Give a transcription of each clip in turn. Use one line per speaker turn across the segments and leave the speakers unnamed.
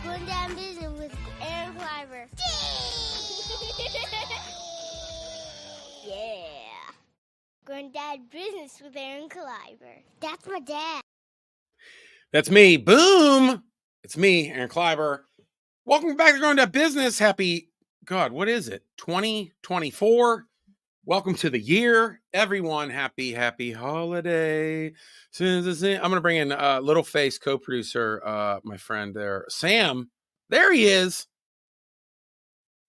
Going Down Business with Aaron Kleiber. Yeah. Going Down Business with Aaron Kleiber. That's my dad.
That's me. Boom. It's me, Aaron Kleiber. Welcome back to Going Down Business. Happy, God, what is it? 2024. Welcome to the year. Everyone, happy holiday. I'm going to bring in Little Face co-producer, my friend there, Sam. There he is.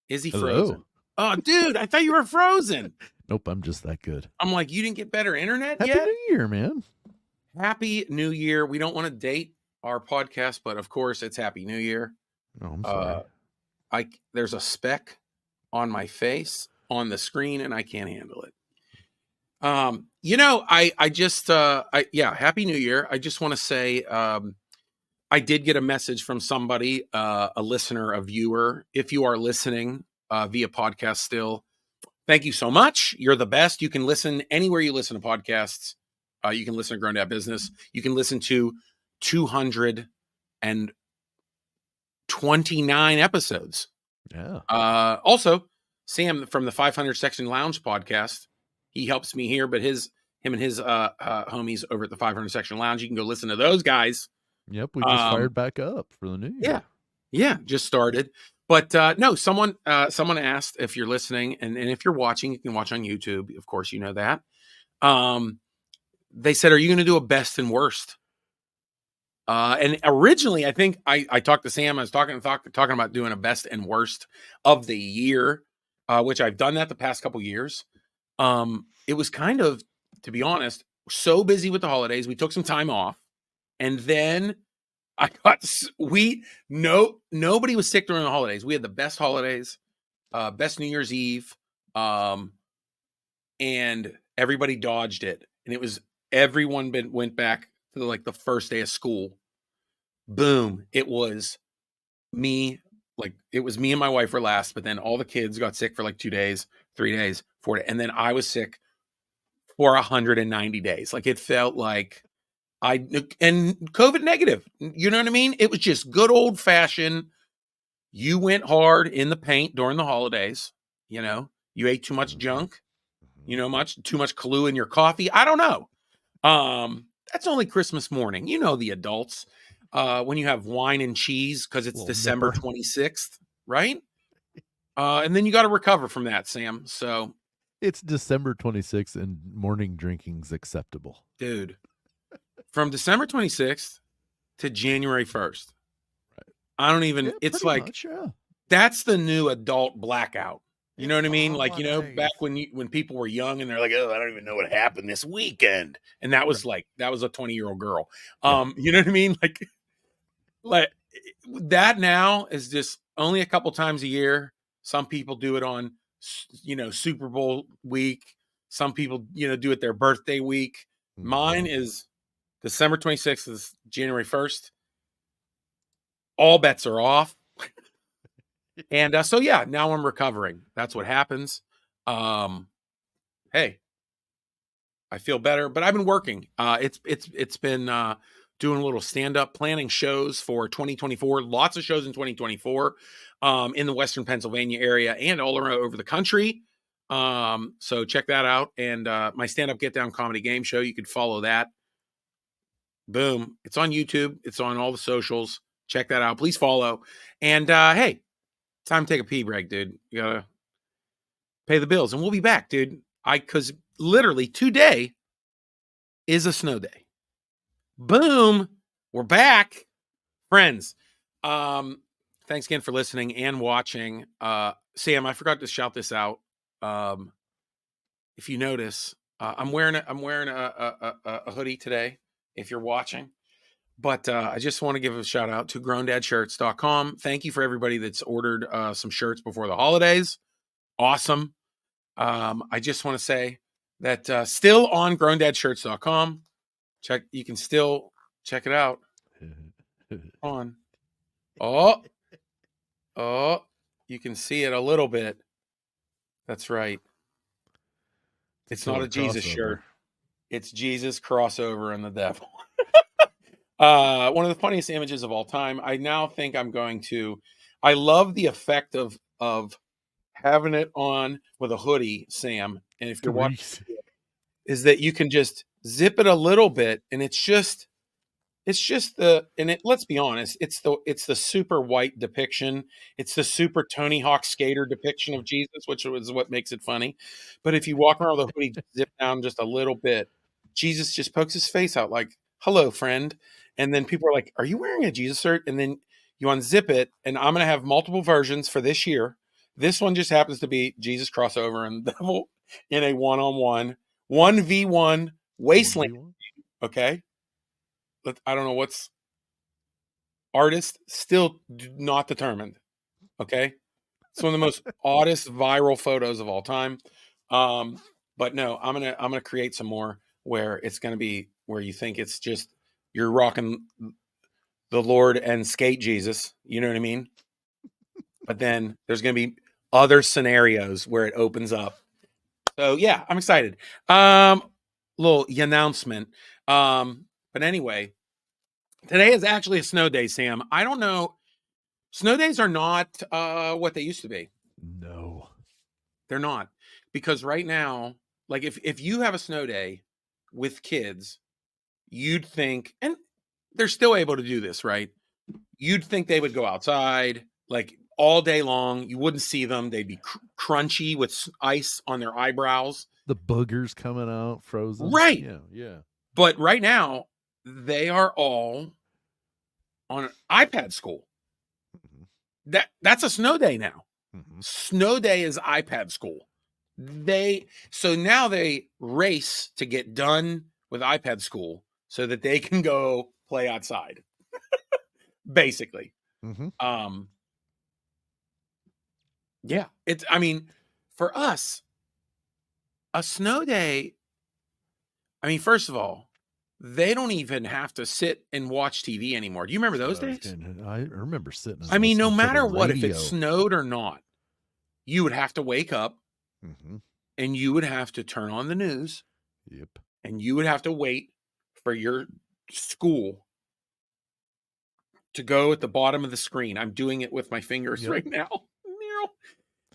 Is he frozen? Oh, dude, I thought you were frozen.
Nope, I'm just that good.
I'm like, you didn't get better internet
Happy
yet?
New Year, man.
Happy New Year. We don't want to date our podcast, but of course it's Happy New Year.
Oh, I'm sorry.
There's a speck on my face on the screen and I can't handle it. Happy New Year. I just want to say, I did get a message from somebody, a listener, a viewer. If you are listening via podcast still, thank you so much. You're the best. You can listen anywhere you listen to podcasts. You can listen to Grown Dad Business. You can listen to 229 episodes.
Yeah.
Also, Sam from the 500 Section Lounge podcast, he helps me here, but him and his homies over at the 500 Section Lounge, you can go listen to those guys.
Yep, we just fired back up for the new year.
Yeah, just started. But no, someone asked if you're listening, and if you're watching, you can watch on YouTube. Of course, you know that. They said, are you going to do a best and worst? And originally, I think I talked to Sam. I was talking about doing a best and worst of the year, which I've done that the past couple years. It was kind of, to be honest, so busy with the holidays. We took some time off, and then nobody was sick during the holidays. We had the best holidays, best New Year's Eve, and everybody dodged it. And it was everyone went back to the first day of school. Boom! It was me. It was me and my wife were last, but then all the kids got sick for 2 days, 3 days, 4 days, and then I was sick for 190 days. It felt like and COVID negative. You know what I mean? It was just good old fashioned. You went hard in the paint during the holidays. You know, you ate too much junk. You know, too much Kahlua in your coffee. I don't know. That's only Christmas morning. You know, the adults, when you have wine and cheese because it's December 26th, right? And then you got to recover from that, Sam. So
it's December 26th and morning drinking's acceptable.
Dude, from December 26th to January 1st. Right. I don't even, it's much, that's the new adult blackout. You know what I mean? Back when people were young and they're like, oh, I don't even know what happened this weekend. And that was that was a 20-year-old girl. You know what I mean? Like that now is just only a couple times a year. Some people do it on, Super Bowl week. Some people, do it their birthday week. Mine is December 26th is January 1st. All bets are off. And now I'm recovering. That's what happens. Hey, I feel better, but I've been working. It's been doing a little stand-up planning shows for 2024. Lots of shows in 2024 in the Western Pennsylvania area and all around over the country. So check that out. And my stand-up Get Down comedy game show, you can follow that. Boom. It's on YouTube. It's on all the socials. Check that out. Please follow. And hey, time to take a pee break, dude. You gotta pay the bills. And we'll be back, dude. Because literally today is a snow day. Boom. We're back. Friends. Thanks again for listening and watching. Sam, I forgot to shout this out. If you notice, I'm wearing a hoodie today, if you're watching. But I just want to give a shout out to GrownDadShirts.com. Thank you for everybody that's ordered some shirts before the holidays. Awesome. I just want to say that still on GrownDadShirts.com. You can still check it out. On. Oh, you can see it a little bit. That's right. It's not a Jesus shirt. It's Jesus, crossover, and the devil. One of the funniest images of all time. I now think I'm going to. I love the effect of having it on with a hoodie, Sam. And if you're watching, is that you can just zip it a little bit, and it's just the and it let's be honest, it's the super white depiction. It's the super Tony Hawk skater depiction of Jesus, which is what makes it funny. But if you walk around with a hoodie zip down just a little bit, Jesus just pokes his face out like, "Hello, friend." And then people are like, "Are you wearing a Jesus shirt?" And then you unzip it, and I'm gonna have multiple versions for this year. This one just happens to be Jesus crossover and the devil in a one-on-one, 1v1 wasteland. Okay. I don't know what's artist still not determined. Okay. It's one of the most oddest viral photos of all time. But no, I'm gonna create some more where it's gonna be where you think it's just you're rocking the Lord and skate Jesus. You know what I mean? But then there's gonna be other scenarios where it opens up. So yeah, I'm excited. Little announcement. But anyway, today is actually a snow day, Sam. I don't know. Snow days are not what they used to be.
No.
They're not. Because right now, like if you have a snow day with kids, you'd think, and they're still able to do this, right? You'd think they would go outside like all day long. You wouldn't see them. They'd be crunchy with ice on their eyebrows.
The boogers coming out, frozen.
Right.
Yeah, yeah.
But right now, they are all on iPad school. That's a snow day now. Snow day is iPad school. So now they race to get done with iPad school so that they can go play outside. Basically. Yeah, for us, a snow day, first of all, they don't even have to sit and watch TV anymore. Do you remember those days?
I remember sitting.
No matter what, if it snowed or not, you would have to wake up and you would have to turn on the news.
Yep.
And you would have to wait for your school to go at the bottom of the screen. I'm doing it with my fingers right now.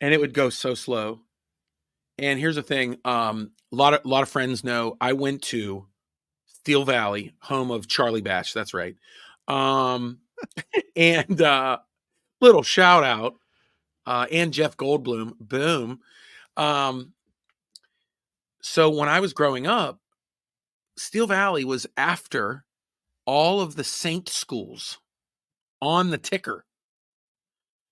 And it would go so slow. And here's the thing. A lot of friends know I went to Steel Valley, home of Charlie Batch. That's right. And little shout out, and Jeff Goldblum. Boom. So when I was growing up, Steel Valley was after all of the Saint schools on the ticker.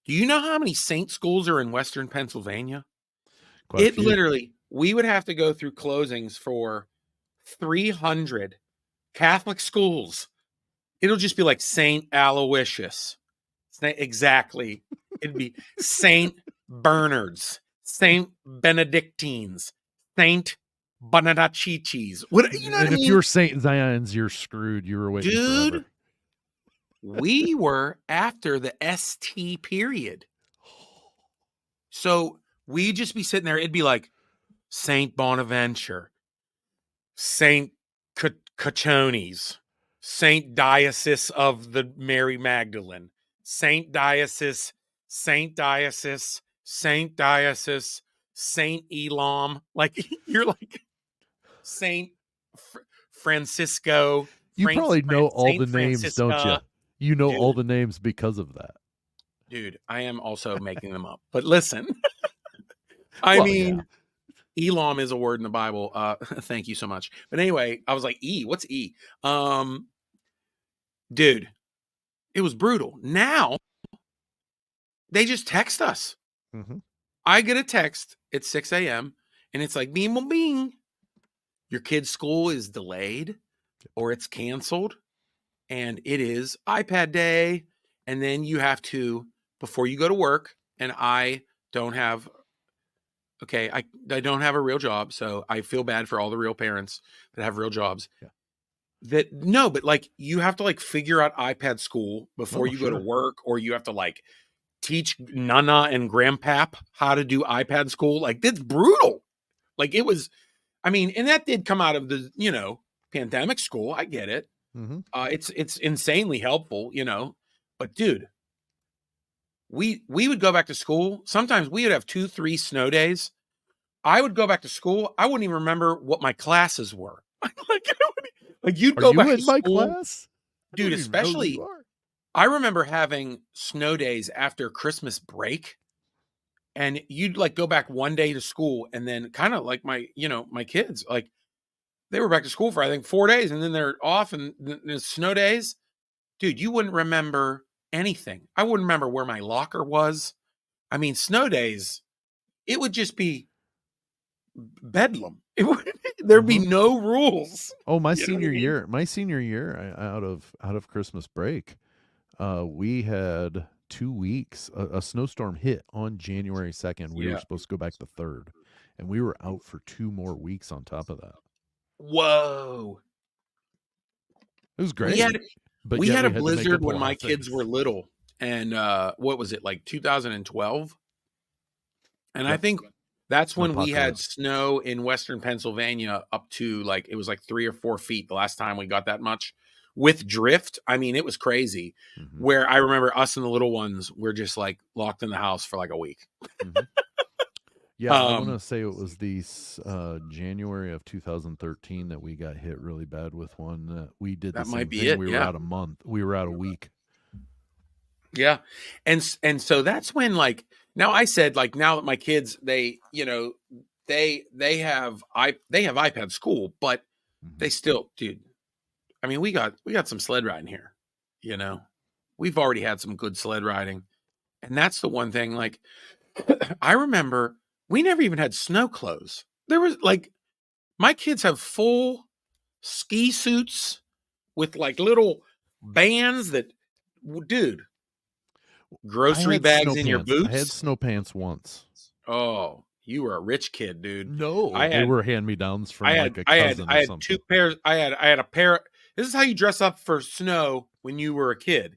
Do you know how many Saint schools are in Western Pennsylvania? Literally, we would have to go through closings for 300 Catholic schools. It'll just be like Saint Aloysius. Exactly. It'd be Saint Bernards, Saint Benedictines, Saint Bonadacicis.
If you're Saint Zion's, you're screwed. You were waiting forever.
We were after the ST period. So we'd just be sitting there. It'd be like Saint Bonaventure, Saint Cachones, Saint Diocese of the Mary Magdalene, Saint Diocese, Saint Diocese, Saint Diocese, Saint Elam. Like you're like Saint Francisco.
You probably know all the names, don't you? You know all the names because of that.
Dude, I am also making them up. But listen, Elam is a word in the Bible. Thank you so much. But anyway, I was like, what's E? Dude, it was brutal. Now, they just text us. I get a text at 6 a.m. and it's like, bing, bing, bing. Your kid's school is delayed or it's canceled. And it is iPad day. And then you have to, before you go to work, and I don't have I don't have a real job, so I feel bad for all the real parents that have real jobs. Yeah. But like you have to like figure out iPad school before you go to work, or you have to like teach Nana and Grandpap how to do iPad school. Like that's brutal. Like it was, and that did come out of the, pandemic school. I get it.
Mm-hmm.
It's insanely helpful, you know. But dude, we would go back to school. Sometimes we would have 2-3 snow days. I would go back to school. I wouldn't even remember what my classes were. Like you'd
Are
go
you
back
in
to
my
school,
class?
dude. Especially, I remember having snow days after Christmas break, and you'd like go back one day to school, and then kind of like my kids, like they were back to school for I think 4 days, and then they're off, and the snow days, dude. You wouldn't remember anything. I wouldn't remember where my locker was. I mean, snow days, it would just be bedlam. There'd be no rules.
Oh, my senior year, out of Christmas break, we had 2 weeks. A snowstorm hit on January 2nd. We were supposed to go back the 3rd, and we were out for 2 more weeks on top of that.
Whoa.
It was great.
We had a blizzard when my kids were little, and what was it, like 2012? And I think that's when we had snow in Western Pennsylvania up to like, it was like 3 or 4 feet the last time we got that much with drift. I mean, it was crazy. Mm-hmm. Where I remember us and the little ones were just like locked in the house for like a week.
Mm-hmm. Yeah, I want to say it was the January of 2013 that we got hit really bad with one. We did the same thing. We were out a month. We were out a week.
Yeah. And so that's when, like, now I said, like, now that my kids, they, you know, they have iPad school, but they still, dude, I mean, we got some sled riding here, you know, we've already had some good sled riding. And that's the one thing, like, I remember we never even had snow clothes. There was like, my kids have full ski suits with like little bands that, dude, grocery bags in your boots.
I had snow pants once.
Oh, you were a rich kid, dude.
No, they were hand-me-downs from like a cousin or something.
I had 2 pairs. I had a pair. This is how you dress up for snow when you were a kid.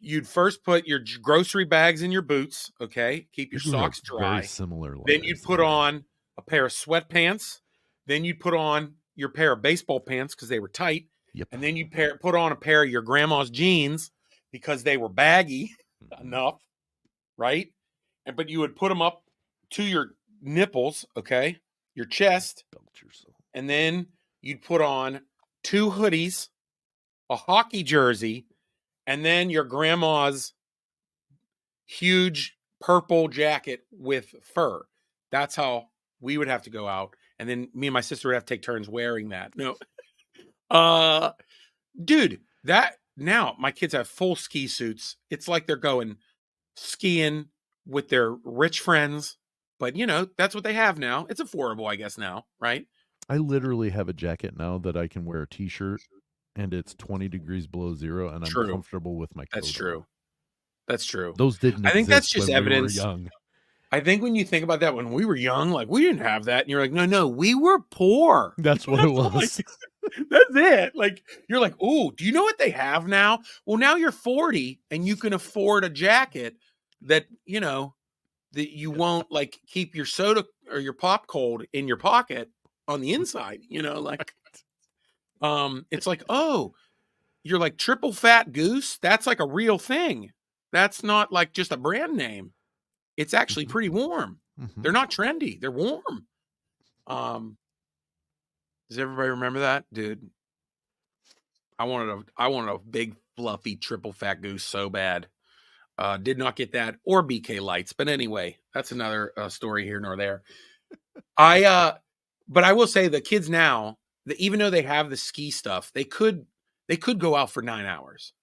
You'd first put your grocery bags in your boots, okay? Keep your socks dry.
Very similar.
Then you'd put on a pair of sweatpants. Then you'd put on your pair of baseball pants because they were tight.
Yep.
And then you'd put on a pair of your grandma's jeans because they were baggy enough, right? But you would put them up to your nipples, okay? Your chest. And then you'd put on 2 hoodies, a hockey jersey, and then your grandma's huge purple jacket with fur. That's how we would have to go out. And then me and my sister would have to take turns wearing that. No. Dude, now my kids have full ski suits. It's like they're going skiing with their rich friends. But, you know, that's what they have now. It's affordable, I guess, now, right?
I literally have a jacket now that I can wear a t-shirt. And it's 20 degrees below zero, and I'm comfortable with my clothes.
That's true. That's true.
Those didn't exist.
I think that's just evidence.
We were young.
I think when you think about that, when we were young, like we didn't have that, and you're like, no, we were poor.
That's what it was.
That's it. Like you're like, oh, do you know what they have now? Well, now you're 40 and you can afford a jacket that you know that you won't like keep your soda or your pop cold in your pocket on the inside. You know, like. It's like, oh, you're like triple fat goose. That's like a real thing. That's not like just a brand name. It's actually pretty warm. Mm-hmm. They're not trendy. They're warm. Does everybody remember that, dude? I wanted a big fluffy triple fat goose so bad. Did not get that or BK lights, but anyway, that's another story here nor there. But I will say the kids now. Even though they have the ski stuff, they could go out for 9 hours.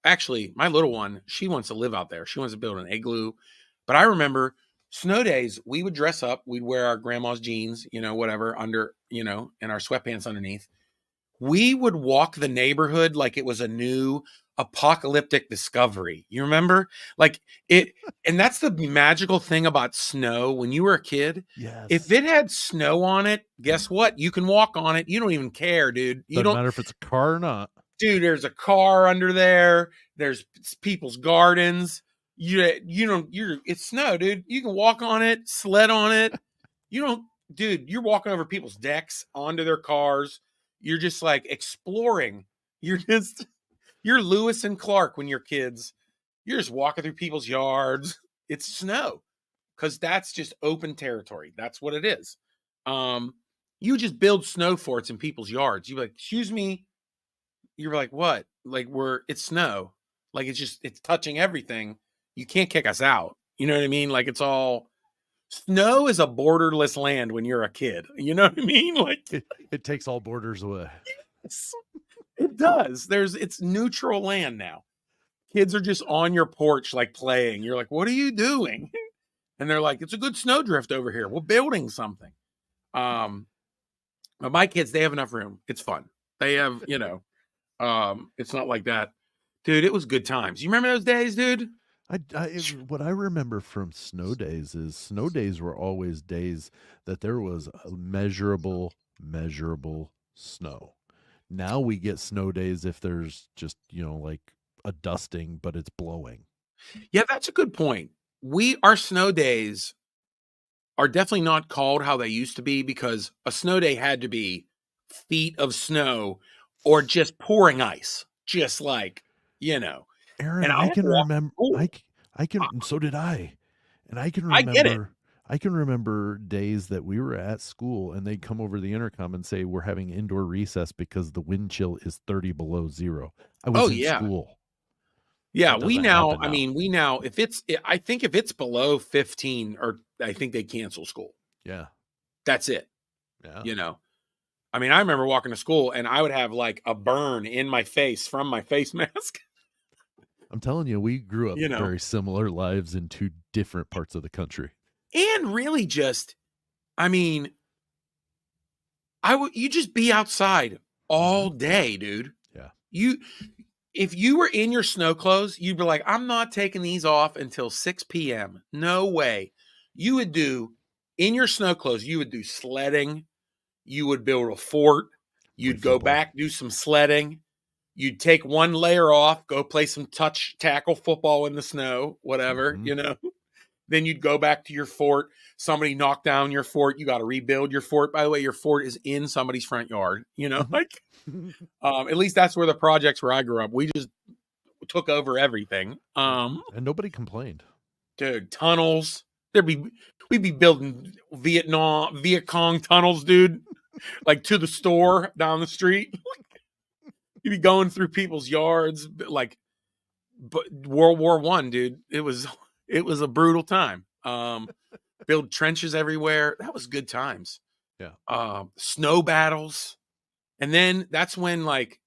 Actually, my little one, she wants to live out there. She wants to build an igloo. But I remember snow days, we would dress up. We'd wear our grandma's jeans, you know, whatever, under, you know, and our sweatpants underneath. We would walk the neighborhood like it was a new apocalyptic discovery. You remember? Like it, and that's the magical thing about snow when you were a kid.
Yes.
If it had snow on it, guess what? You can walk on it. You don't even care, dude. You
Doesn't matter if it's a car or not.
Dude, there's a car under there. There's people's gardens. It's snow, dude. You can walk on it, sled on it. Dude, you're walking over people's decks onto their cars. You're just like exploring. You're Lewis and Clark when you're kids. You're just walking through people's yards. It's snow because that's just open territory. That's what it is. You just build snow forts in people's yards. You're like, excuse me. You're like, what? Like it's snow. Like it's touching everything. You can't kick us out. You know what I mean? Like snow is a borderless land when you're a kid. You know what I mean? Like
it takes all borders away.
It does. It's neutral land now. Kids are just on your porch, like playing. You're like, what are you doing? And they're like, it's a good snowdrift over here. We're building something. But my kids, they have enough room. It's fun. They have, it's not like that. Dude, it was good times. You remember those days, dude?
What I remember from snow days is snow days were always days that there was a measurable snow. Now we get snow days if there's just, like a dusting, but it's blowing.
Yeah, that's a good point. Our snow days are definitely not called how they used to be because a snow day had to be feet of snow or just pouring ice. Just like,
Aaron, I can remember. So did I. And I can remember.
I get it.
I can remember days that we were at school and they'd come over the intercom and say, we're having indoor recess because the wind chill is 30 below zero. I was in school.
Yeah, I think if it's below 15, or I think they cancel school.
Yeah.
That's it.
Yeah.
I mean, I remember walking to school and I would have like a burn in my face from my face mask.
I'm telling you, we grew up very similar lives in two different parts of the country.
And really just, I mean, you just be outside all day, dude.
Yeah.
If you were in your snow clothes, you'd be like, I'm not taking these off until 6 p.m. No way. You would do, in your snow clothes, you would do sledding. You would build a fort. You'd go back, do some sledding. You'd take one layer off, go play some touch tackle football in the snow, whatever, Then you'd go back to your fort. Somebody knocked down your fort. You got to rebuild your fort. By the way, your fort is in somebody's front yard, at least that's where the projects where I grew up. We just took over everything.
And nobody complained.
Dude, tunnels. We'd be building Viet Cong tunnels, dude, like to the store down the street. You'd be going through people's yards, like World War I, dude. It was a brutal time. Build trenches everywhere. That was good times.
Yeah.
Snow battles. And then that's when, like,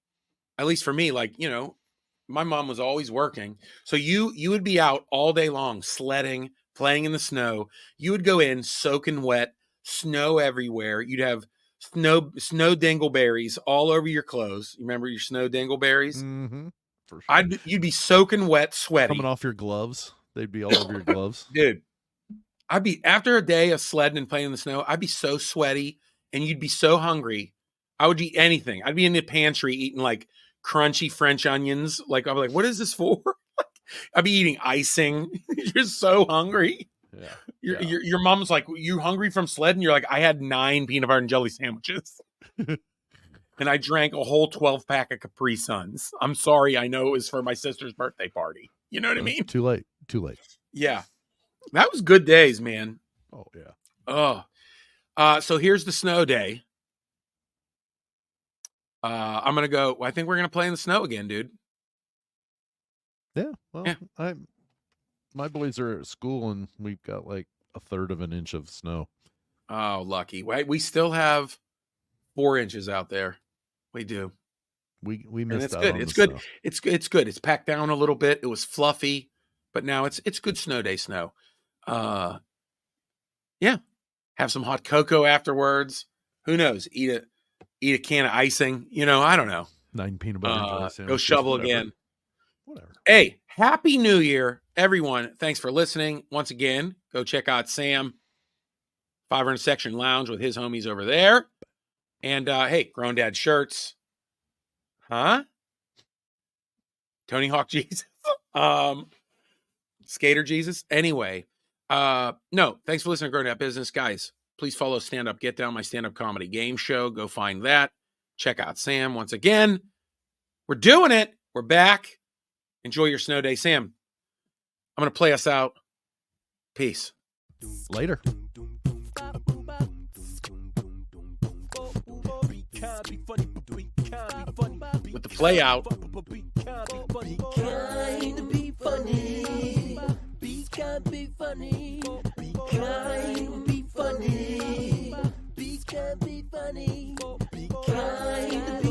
at least for me, like, my mom was always working. So you would be out all day long, sledding, playing in the snow. You would go in soaking wet, snow everywhere. You'd have snow dingleberries all over your clothes. You remember your snow dingleberries?
Mm-hmm. For sure.
You'd be soaking wet, sweaty.
Coming off your gloves. They'd be all over your gloves.
Dude, after a day of sledding and playing in the snow, I'd be so sweaty and you'd be so hungry. I would eat anything. I'd be in the pantry eating like crunchy French onions. Like, I'd be like, what is this for? I'd be eating icing. You're so hungry.
Yeah.
Your mom's like, you hungry from sledding? You're like, I had 9 peanut butter and jelly sandwiches. And I drank a whole 12-pack of Capri Suns. I'm sorry. I know it was for my sister's birthday party. You know what I mean?
Too late.
Yeah. That was good days, man.
Oh, yeah.
Oh. So here's the snow day. I'm going to go. I think we're going to play in the snow again, dude.
Yeah. Well, yeah. My boys are at school and we've got like a third of an inch of snow.
Oh, lucky. We still have 4 inches out there. We do.
We missed out.
It's good. It's good. It's packed down a little bit. It was fluffy, but now it's good snow day snow. Yeah. Have some hot cocoa afterwards. Who knows? Eat a can of icing. I don't know.
9 peanut butter jelly sandwiches.
Go shovel again.
Whatever.
Hey, Happy New Year, everyone. Thanks for listening. Once again, go check out Sam, 500 Section Lounge with his homies over there. And hey, Grown Dad shirts. Huh? Tony Hawk Jesus. Skater Jesus. Anyway, no, thanks for listening to Grown Dad Business. Guys, please follow Stand Up Get Down, my stand-up comedy game show. Go find that. Check out Sam once again. We're doing it. We're back. Enjoy your snow day. Sam, I'm going to play us out. Peace.
Later.
With the play out.
Be kind, be funny. Be kind, be funny. Be kind, be funny. Be kind, be funny. Be kind, be